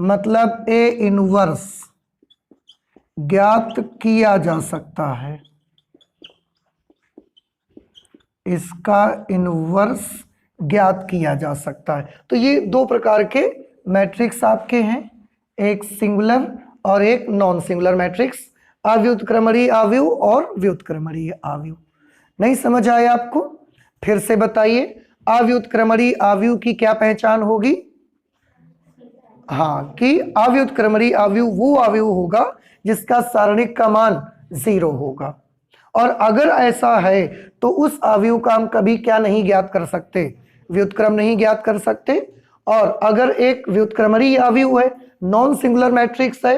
मतलब ए इनवर्स ज्ञात किया जा सकता है। इसका इनवर्स ज्ञात किया जा सकता है। तो ये दो प्रकार के मैट्रिक्स आपके हैं, एक सिंगुलर और एक नॉन सिंगुलर मैट्रिक्स, अव्युत्क्रमणीय अवयव और व्युत्क्रमणीय अवयव। नहीं समझ आया आपको? फिर से बताइए, अव्युत्क्रमणीय अवयव की क्या पहचान होगी? हाँ, कि अव्युत्क्रमणीय अवयव वो अवयव होगा जिसका सारणिक का मान 0 होगा। और अगर ऐसा है तो उस अवयव का हम कभी क्या नहीं ज्ञात कर सकते? व्युत्क्रम नहीं ज्ञात कर सकते। और अगर एक व्युत्क्रमणीय अवयव है, नॉन सिंगुलर मैट्रिक्स है,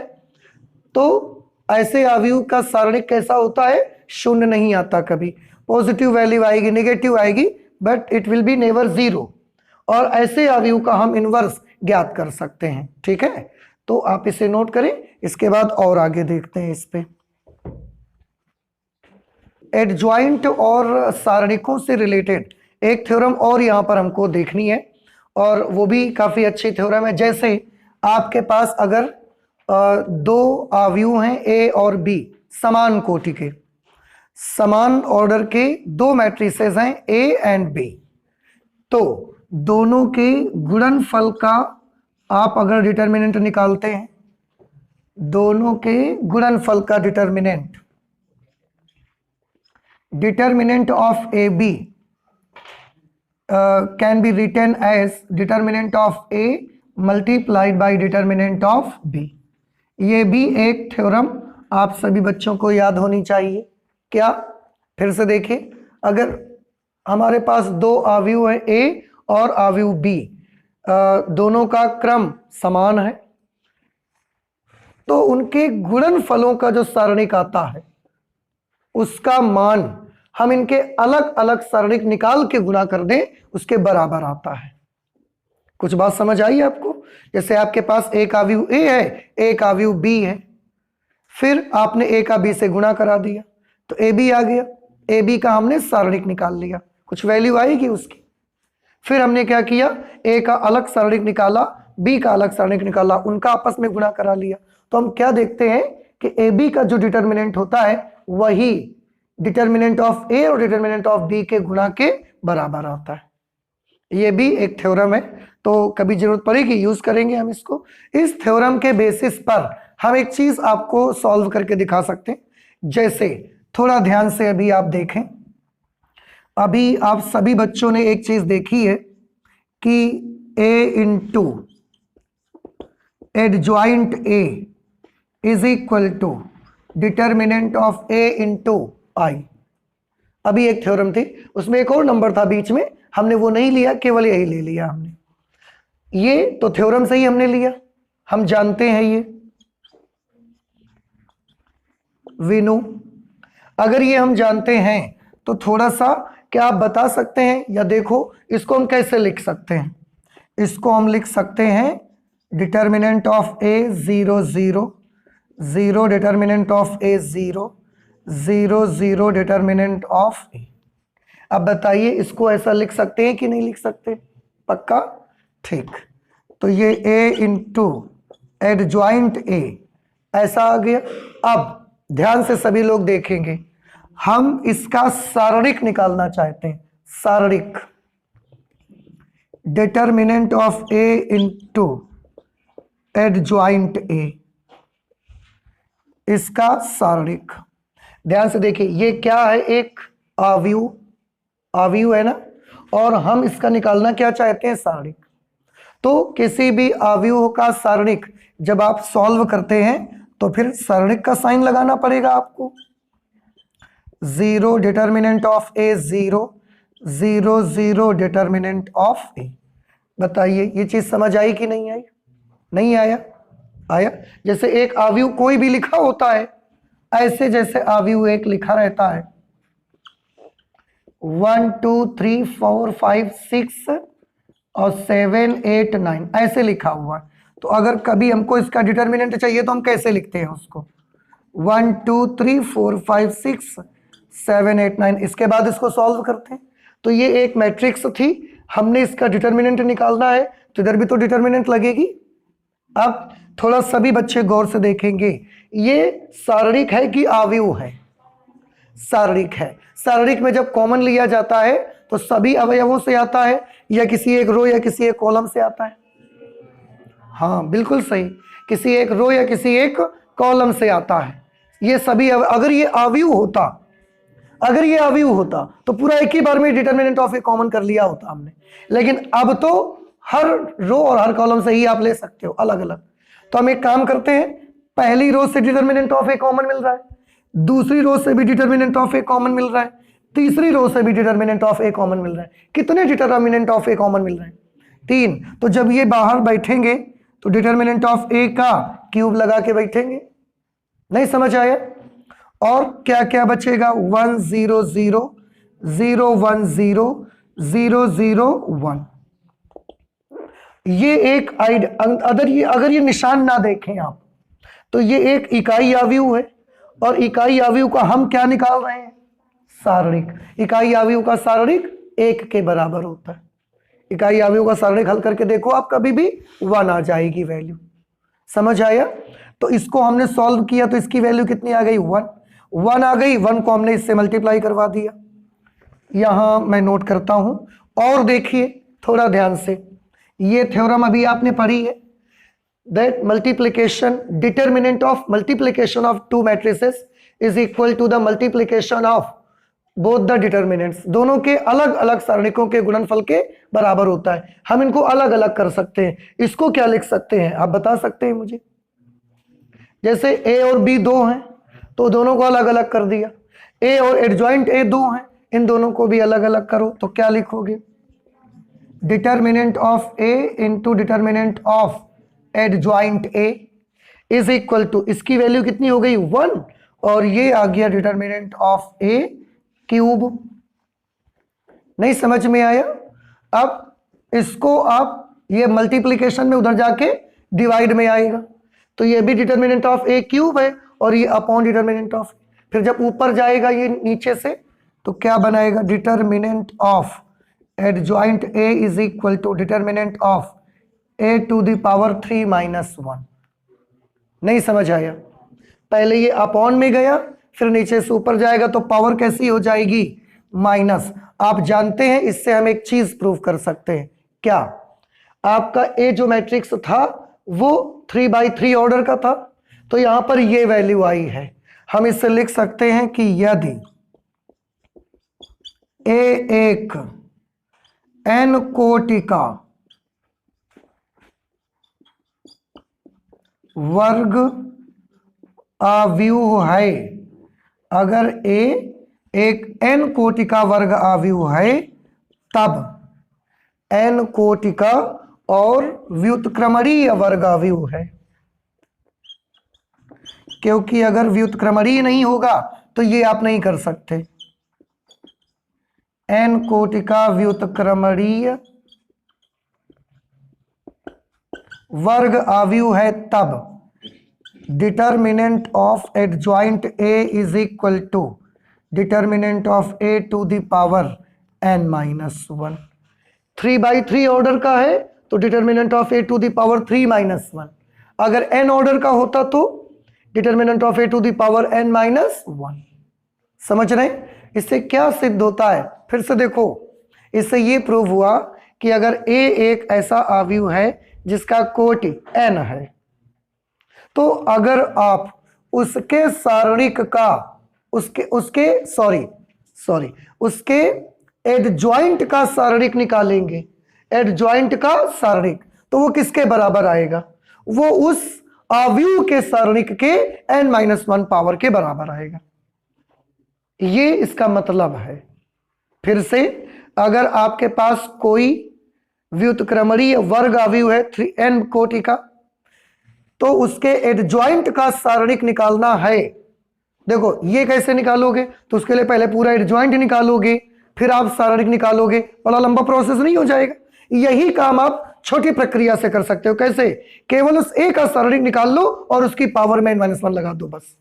तो ऐसे अवयव का सारणिक कैसा होता है? शून्य नहीं आता कभी। पॉजिटिव वैल्यू आएगी, नेगेटिव आएगी, but it will be never 0। और ऐसे अवयव का हम इनवर्स ज्ञात कर सकते हैं। ठीक है? तो आप इसे नोट करें, इसके बाद और आगे देखते हैं इस पे। एडजॉइंट और सारणिकों से रिलेटेड एक थ्योरम और यहां पर हमको देखनी है और वो भी काफी अच्छी थ्योरम है। जैसे आपके पास अगर दो अवयव हैं ए और बी, समान कोटि के, समान ऑर्डर के दो मैट्रिसेस हैं ए एंड बी, तो दोनों के गुणनफल का आप अगर डिटर्मिनेंट निकालते हैं, दोनों के गुणनफल का determinant of A B can be written as determinant of A multiplied by determinant of B. ये भी एक थ्योरम आप सभी बच्चों को याद होनी चाहिए। क्या, फिर से देखिए, अगर हमारे पास दो आव्यूह है ए और आव्यूह बी, दोनों का क्रम समान है, तो उनके गुणनफलों का जो सारणिक आता है उसका मान हम इनके अलग अलग सारणिक निकाल के गुणा कर दें उसके बराबर आता है। कुछ बात समझ आई आपको? जैसे आपके पास एक आव्यूह ए है, एक आव्यूह बी है, फिर आपने ए का बी से गुणा करा दिया तो ए बी आ गया, ए बी का हमने सारणिक निकाल लिया, कुछ वैल्यू आएगी उसकी। फिर हमने क्या किया, ए का अलग सारणिक निकाला, बी का अलग सारणिक निकाला, उनका आपस में गुणा करा लिया। तो हम क्या देखते हैं कि ए बी का जो डिटर्मिनेंट होता है वही डिटर्मिनेंट ऑफ ए और डिटर्मिनेंट ऑफ बी के गुणा के बराबर आता है। ये भी एक थ्योरम है, तो कभी जरूरत पड़ेगी यूज करेंगे हम इसको। इस थ्योरम के बेसिस पर हम एक चीज आपको सॉल्व करके दिखा सकते हैं। जैसे थोड़ा ध्यान से अभी आप देखें, अभी आप सभी बच्चों ने एक चीज देखी है कि a into adjoint a is equal to determinant of a into I. अभी एक थ्योरम थी, उसमें एक और नंबर था बीच में, हमने वो नहीं लिया, केवल यही ले लिया हमने। ये तो थ्योरम से ही हमने लिया, हम जानते हैं ये विनु। अगर ये हम जानते हैं तो थोड़ा सा क्या आप बता सकते हैं, या देखो इसको हम कैसे लिख सकते हैं? इसको हम लिख सकते हैं determinant of A 0 0 0, determinant of A 0 0 0, determinant of A. अब बताइए इसको ऐसा लिख सकते हैं कि नहीं लिख सकते? पक्का? ठीक, तो ये a इंटू एडजॉइंट a ऐसा आ गया। अब ध्यान से सभी लोग देखेंगे, हम इसका सारणिक निकालना चाहते हैं, सारणिक determinant of a into adjoint a, इसका सारणिक। ध्यान से देखिए, ये क्या है, एक आव्यूह है ना, और हम इसका निकालना क्या चाहते हैं, सारणिक। तो किसी भी आव्यूह का सारणिक जब आप सॉल्व करते हैं तो फिर सारणिक का साइन लगाना पड़ेगा आपको। 0 determinant of A 0 0 0, determinant of A. बताइए ये चीज समझ आई कि नहीं आई? नहीं आया? आया। जैसे एक आव्यूह कोई भी लिखा होता है, ऐसे जैसे आव्यूह एक लिखा रहता है 1 2 3 4 5 6 और 7 8 9 ऐसे लिखा हुआ है। तो अगर कभी हमको इसका डिटर्मिनेंट चाहिए तो हम कैसे लिखते हैं उसको? 1 2 3 4 5 6 7 8 9, इसके बाद इसको सॉल्व करते हैं। तो ये एक मैट्रिक्स थी, हमने इसका डिटर्मिनेंट निकालना है तो इधर भी तो डिटर्मिनेंट लगेगी। अब थोड़ा सभी बच्चे गौर से देखेंगे, ये सारणिक है कि आव्यूह है? सारणिक है। सारणिक में जब कॉमन लिया जाता है तो सभी अवयवों से आता है या किसी एक रो या किसी एक कॉलम से आता है? हाँ बिल्कुल सही, किसी एक रो या किसी एक कॉलम से आता है। ये सभी अगर ये आव्यूह होता तो पूरा एक ही बार में डिटर्मिनेंट ऑफ ए कॉमन कर लिया होता हमने, लेकिन अब तो हर रो और हर कॉलम से ही आप ले सकते हो अलग अलग। तो हम एक काम करते हैं, पहली रो से डिटर्मिनेंट ऑफ ए कॉमन मिल रहा है, दूसरी रो से भी डिटर्मिनेंट ऑफ ए कॉमन मिल रहा है, तीसरी रो से भी डिटर्मिनेंट ऑफ ए कॉमन मिल रहा है। कितने डिटर्मिनेंट ऑफ ए कॉमन मिल रहे हैं? 3। तो जब ये बाहर बैठेंगे तो डिटर्मिनेंट ऑफ ए का क्यूब लगा के बैठेंगे। नहीं समझ आया? और क्या क्या बचेगा? 1 0 0 0 1 0 0 0 1। ये एक अगर ये निशान ना देखें आप तो ये एक इकाई आव्यूह है, और इकाई आव्यूह का हम क्या निकाल रहे हैं? सारणिक। इकाई आव्यूह का सारणिक 1 के बराबर होता है। इकाई आव्यूह का सारणिक हल करके देखो आप, कभी भी 1 आ जाएगी वैल्यू। समझ आया? तो इसको हमने सॉल्व किया तो इसकी वैल्यू कितनी आ गई? 1 आ गई। 1 को हमने इससे मल्टीप्लाई करवा दिया। यहां मैं नोट करता हूं, और देखिए थोड़ा ध्यान से, ये थ्योरम अभी आपने पढ़ी है, that determinant of multiplication of two matrices is equal to the multiplication of both the determinants, दोनों के अलग अलग सारणिकों के गुणनफल के बराबर होता है। हम इनको अलग अलग कर सकते हैं। इसको क्या लिख सकते हैं आप बता सकते हैं मुझे? जैसे a और b दो हैं तो दोनों को अलग अलग कर दिया, a और एडजॉइंट a दो हैं, इन दोनों को भी अलग अलग करो, तो क्या लिखोगे? Determinant of a into determinant of adjoint a is equal to, इसकी वैल्यू कितनी हो गई 1, और ये आ गया डिटर्मिनेंट ऑफ a क्यूब। नहीं समझ में आया? अब इसको आप, ये मल्टीप्लिकेशन में उधर जाके डिवाइड में आएगा, तो ये भी डिटर्मिनेंट ऑफ a क्यूब है और ये अपॉन डिटर्मिनेंट ऑफ, फिर जब ऊपर जाएगा ये नीचे से तो क्या बनाएगा? Determinant of adjoint a is equal to determinant of a to the power 3 minus 1। नहीं समझ आया? पहले ये अपॉन में गया, फिर नीचे से ऊपर जाएगा तो पावर कैसी हो जाएगी? माइनस। आप जानते हैं इससे हम एक चीज प्रूव कर सकते हैं। क्या? आपका ए जो मैट्रिक्स था वो 3/3 ऑर्डर का था, तो यहां पर ये वैल्यू आई है। हम इससे लिख सकते हैं कि यदि ए एक n कोटि का वर्ग आव्यूह है, अगर a एक n कोटि का वर्ग आव्यूह है, तब n कोटि का और व्युत्क्रमणीय वर्ग आव्यूह है। क्योंकि अगर व्युत्क्रमणीय नहीं होगा तो ये आप नहीं कर सकते। n कोटि का व्युत्क्रमणीय वर्ग आव्यूह है, तब determinant of adjoint a is equal to determinant of a to the power n minus 1। 3/3 order का है तो determinant of a to the power 3 minus 1। अगर n ऑर्डर का होता तो determinant of a to the power n minus 1। समझ रहे हैं? इससे क्या सिद्ध होता है? फिर से देखो, इससे ये प्रूव हुआ कि अगर a एक ऐसा आव्यूह है जिसका कोटि n है, तो अगर आप उसके सारणिक का उसके एडजॉइंट का सारणिक निकालेंगे, एडजॉइंट का सारणिक, तो वो किसके बराबर आएगा? वो उस आव्यूह के सारणिक के n-1 पावर के बराबर आएगा। ये इसका मतलब है। फिर से, अगर आपके पास कोई व्युत्क्रमणीय वर्ग आव्यूह है 3n कोटि का, तो उसके एडजॉइंट का सारणिक निकालना है। देखो ये कैसे निकालोगे? तो उसके लिए पहले पूरा एडजॉइंट निकालोगे, फिर आप सारणिक निकालोगे। बड़ा लंबा प्रोसेस नहीं हो जाएगा? यही काम आप छोटी प्रक्रिया से कर सकते हो। कैसे? केवल उस ए का सारणिक निकाल लो और उसकी पावर में n-1 लगा दो, बस।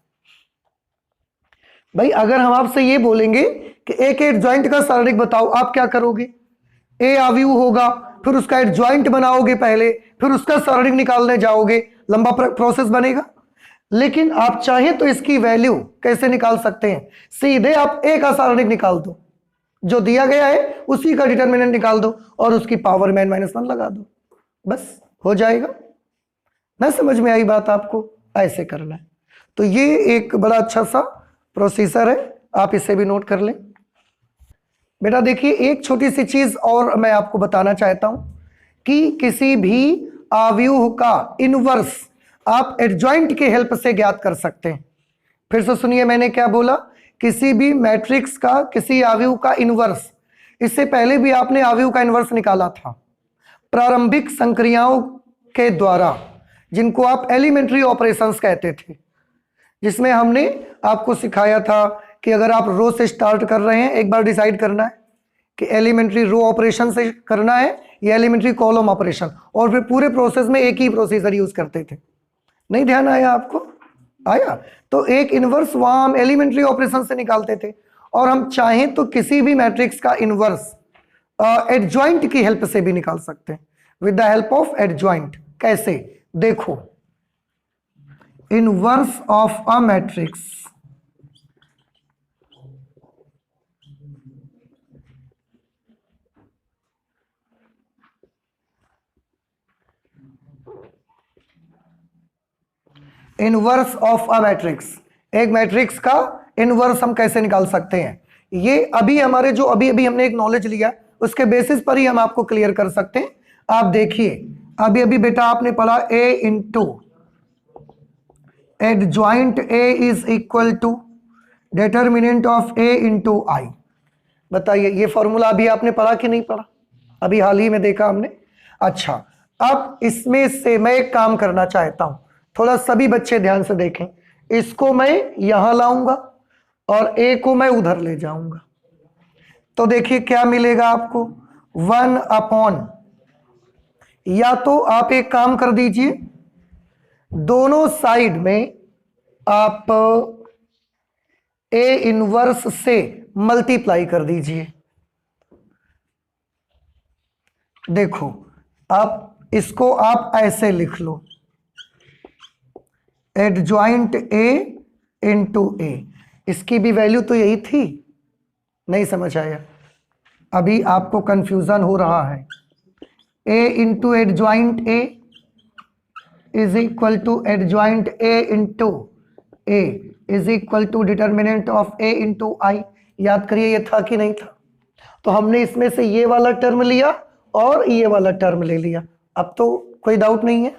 भाई अगर हम आपसे ये बोलेंगे कि ए के एडजॉइंट का सारणिक बताओ, आप क्या करोगे? ए आव्यूह होगा, फिर उसका एडजॉइंट बनाओगे पहले, फिर उसका सारणिक निकालने जाओगे, लंबा प्रोसेस बनेगा। लेकिन आप चाहें तो इसकी वैल्यू कैसे निकाल सकते हैं? सीधे आप ए का सारणिक निकाल दो, जो दिया गया है उसी का डिटर्मिनेंट निकाल दो और उसकी पावर में n-1 लगा दो, बस हो जाएगा। ना समझ में आई बात आपको? ऐसे करना है। तो ये एक बड़ा अच्छा सा प्रोसीजर है, आप इसे भी नोट कर लें। बेटा देखिए, एक छोटी सी चीज और मैं आपको बताना चाहता हूं कि किसी भी आव्यूह का इनवर्स आप एडजॉइंट के हेल्प से ज्ञात कर सकते हैं। फिर से सुनिए, मैंने क्या बोला? किसी भी मैट्रिक्स का किसी आव्यूह का इनवर्स, इससे पहले भी आपने आव्यूह का इनवर्स निकाला था प्रारंभिक संक्रियाओं के द्वारा, जिनको आप एलिमेंट्री ऑपरेशंस कहते थे, जिसमें हमने आपको सिखाया था कि अगर आप रो से स्टार्ट कर रहे हैं, एक बार डिसाइड करना है कि एलिमेंट्री रो ऑपरेशन से करना है या एलिमेंट्री कॉलम ऑपरेशन, और फिर पूरे प्रोसेस में एक ही प्रोसीजर यूज करते थे। नहीं ध्यान आया आपको? आया? तो एक इनवर्स वहां हम एलिमेंट्री ऑपरेशन से निकालते थे, और हम चाहें तो किसी भी मैट्रिक्स का इनवर्स एडजॉइंट की हेल्प से भी निकाल सकते हैं, with the help of adjoint. कैसे? देखो, inverse of a matrix inverse of a matrix, एक मैट्रिक्स का इनवर्स हम कैसे निकाल सकते हैं? ये अभी हमारे जो अभी अभी हमने एक नॉलेज लिया उसके बेसिस पर ही हम आपको क्लियर कर सकते हैं। आप देखिए अभी अभी बेटा आपने पढ़ा a into adjoint a is equal to determinant of a into I. बताइए ये फॉर्मूला अभी आपने पढ़ा कि नहीं पढ़ा? अभी हाल ही में देखा हमने। अच्छा, अब इसमें से मैं एक काम करना चाहता हूं, थोड़ा सभी बच्चे ध्यान से देखें। इसको मैं यहां लाऊंगा और a को मैं उधर ले जाऊंगा, तो देखिए क्या मिलेगा आपको, 1 अपॉन, या तो आप एक काम कर दीजिए, दोनों साइड में आप a इनवर्स से मल्टीप्लाई कर दीजिए। देखो आप इसको आप ऐसे लिख लो, एडजॉइंट a इंटू a। इसकी भी वैल्यू तो यही थी, नहीं समझ आया? अभी आपको कंफ्यूजन हो रहा है। a into adjoint a is equal to adjoint a into a is equal to determinant of a into I. याद करिए ये था कि नहीं था? तो हमने इसमें से ये वाला टर्म लिया और ये वाला टर्म ले लिया। अब तो कोई डाउट नहीं है।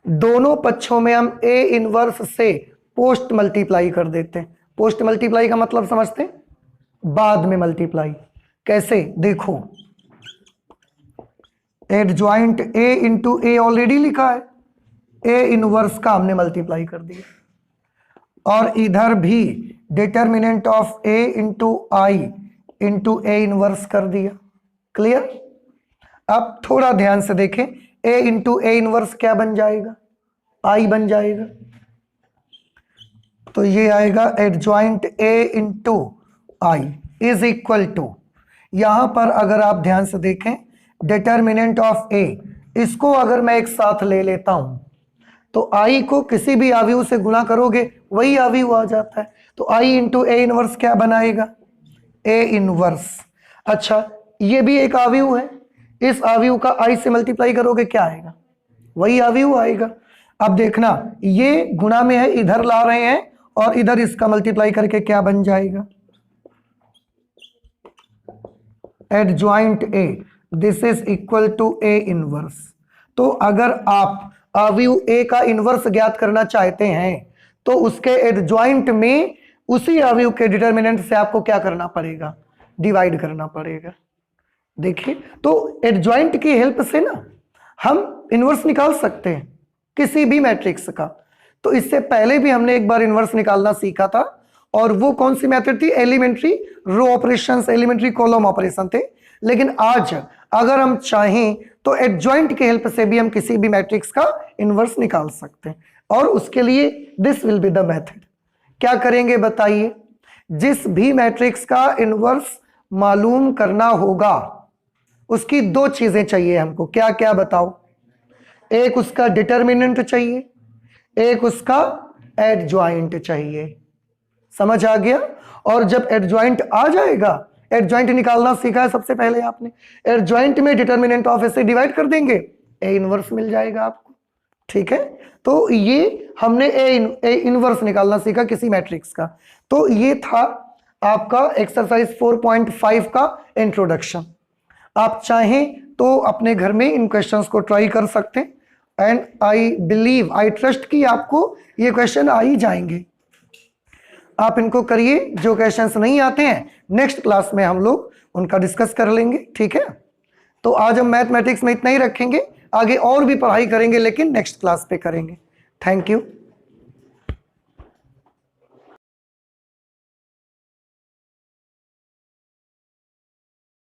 दोनों पक्षों में हम a इनवर्स से पोस्ट मल्टीप्लाई कर देते हैं। पोस्ट मल्टीप्लाई का मतलब समझते हैं? बाद में मल्टीप्लाई। कैसे? देखो adjoint a into a already लिखा है, a इनवर्स का हमने मल्टीप्लाई कर दिया, और इधर भी determinant of a into I into a inverse कर दिया। क्लियर? अब थोड़ा ध्यान से देखें, a इंटू a इनवर्स क्या बन जाएगा? i बन जाएगा। तो ये आएगा adjoint a into I is equal to, यहां पर अगर आप ध्यान से देखें डिटर्मिनेंट ऑफ a, इसको अगर मैं एक साथ ले लेता हूं तो i को किसी भी अवयव से गुणा करोगे वही अवयव आ जाता है। तो i इंटू a इनवर्स क्या बनाएगा? a inverse. अच्छा, ये भी एक अवयव है, इस अवयव का i से मल्टीप्लाई करोगे क्या आएगा? वही अवयव आएगा। अब देखना ये गुणा में है, इधर ला रहे हैं और इधर इसका मल्टीप्लाई करके क्या बन जाएगा? Adjoint a, this is equal to a inverse. तो अगर आप अवयव a का इनवर्स ज्ञात करना चाहते हैं तो उसके एडजॉइंट में उसी अवयव के डिटर्मिनेंट से आपको क्या करना पड़ेगा? डिवाइड करना पड़ेगा। देखिए, तो एडजॉइंट की हेल्प से ना हम इनवर्स निकाल सकते हैं किसी भी मैट्रिक्स का। तो इससे पहले भी हमने एक बार इनवर्स निकालना सीखा था, और वो कौन सी मेथड थी? Elementary row operations, elementary column operation थे। लेकिन आज अगर हम चाहें तो एडजॉइंट की हेल्प से भी हम किसी भी मैट्रिक्स का इनवर्स निकाल सकते हैं, और उसके लिए this will be the method. क्या करेंगे बताइए? जिस भी मैट्रिक्स का इनवर्स मालूम करना होगा उसकी दो चीजें चाहिए हमको। क्या क्या बताओ? एक उसका डिटर्मिनेंट चाहिए, एक उसका एडजॉइंट चाहिए। समझ आ गया? और जब एडजॉइंट आ जाएगा, एडजॉइंट निकालना सीखा है सबसे पहले आपने, एडजॉइंट में डिटर्मिनेंट ऑफ ए से डिवाइड कर देंगे, ए इनवर्स मिल जाएगा आपको। ठीक है, तो ये हमने ए इनवर्स निकालना सीखा किसी मैट्रिक्स का। तो ये था आपका एक्सरसाइज 4.5 का इंट्रोडक्शन। आप चाहें तो अपने घर में इन क्वेश्चंस को ट्राई कर सकते हैं, and I believe, I trust कि आपको ये क्वेश्चन आ ही जाएंगे। आप इनको करिए। जो क्वेश्चंस नहीं आते हैं नेक्स्ट क्लास में हम लोग उनका डिस्कस कर लेंगे। ठीक है, तो आज हम मैथमेटिक्स में इतना ही रखेंगे, आगे और भी पढ़ाई करेंगे लेकिन नेक्स्ट क्लास पे करेंगे। Thank you.